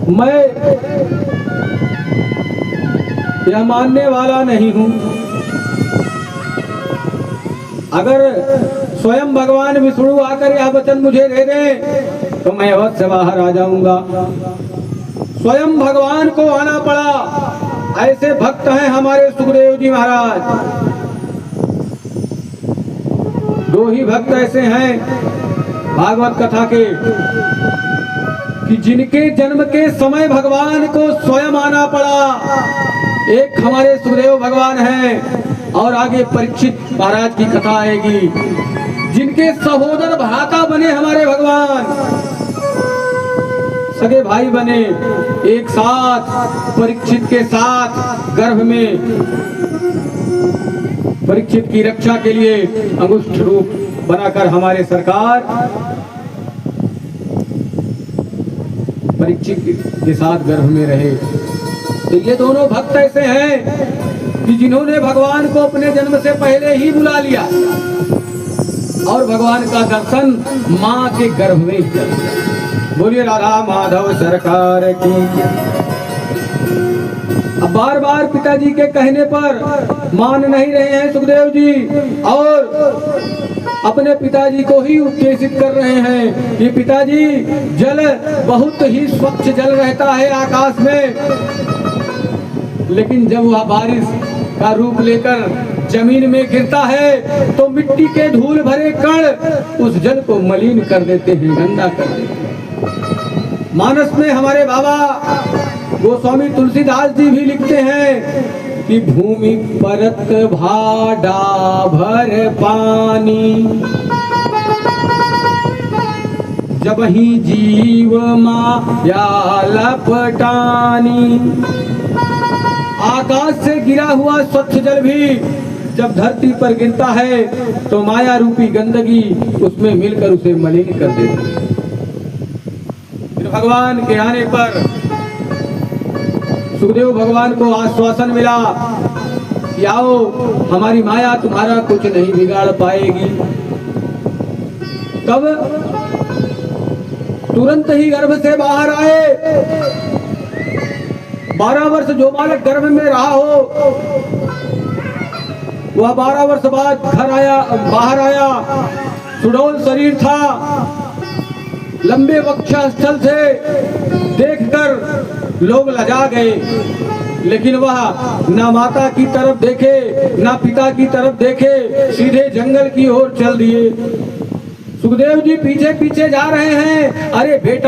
मैं यह मानने वाला नहीं हूं। अगर स्वयं भगवान विष्णु आकर यह वचन मुझे दे दे तो मैं अवश्य से बाहर आ जाऊंगा। स्वयं भगवान को आना पड़ा। ऐसे भक्त हैं हमारे सुखदेव जी महाराज। दो ही भक्त ऐसे हैं भागवत कथा के कि जिनके जन्म के समय भगवान को स्वयं आना पड़ा। एक हमारे सुखदेव भगवान हैं और आगे परीक्षित महाराज की कथा आएगी, जिनके सहोदर भ्राता बने हमारे भगवान, सगे भाई बने, एक साथ परीक्षित के साथ गर्भ में परीक्षित की रक्षा के लिए अंगुष्ठ रूप बनाकर हमारे सरकार परीक्षित के साथ गर्भ में रहे। तो ये दोनों भक्त ऐसे हैं कि जिन्होंने भगवान को अपने जन्म से पहले ही बुला लिया और भगवान का दर्शन माँ के गर्भ में ही कर दिया। बोलिए राधा माधव सरकार की। अब बार बार पिताजी के कहने पर मान नहीं रहे हैं सुखदेव जी और अपने पिताजी को ही उत्तेजित कर रहे हैं कि पिताजी जल बहुत ही स्वच्छ जल रहता है आकाश में, लेकिन जब वह बारिश का रूप लेकर जमीन में गिरता है तो मिट्टी के धूल भरे कण उस जल को मलिन कर देते हैं, गंदा कर देते हैं। मानस में हमारे बाबा गोस्वामी तुलसीदास जी भी लिखते हैं कि भूमि परत भाडा भर पानी, जब ही जीव माया लपटानी। आकाश से गिरा हुआ स्वच्छ जल भी जब धरती पर गिरता है तो माया रूपी गंदगी उसमें मिलकर उसे मलिन कर देती है। फिर भगवान के आने पर सुखदेव भगवान को आश्वासन मिला कि आओ, हमारी माया तुम्हारा कुछ नहीं बिगाड़ पाएगी। तब तुरंत ही गर्भ से बाहर आए। 12 वर्ष जो बालक गर्भ में रहा हो वह 12 वर्ष बाद घर आया, बाहर आया। सुडौल शरीर था, लंबे वक्षस्थल से देखकर लोग लजा गए, लेकिन वह ना माता की तरफ देखे ना पिता की तरफ देखे, सीधे जंगल की ओर चल दिए। सुखदेव जी पीछे पीछे जा रहे हैं। अरे बेटा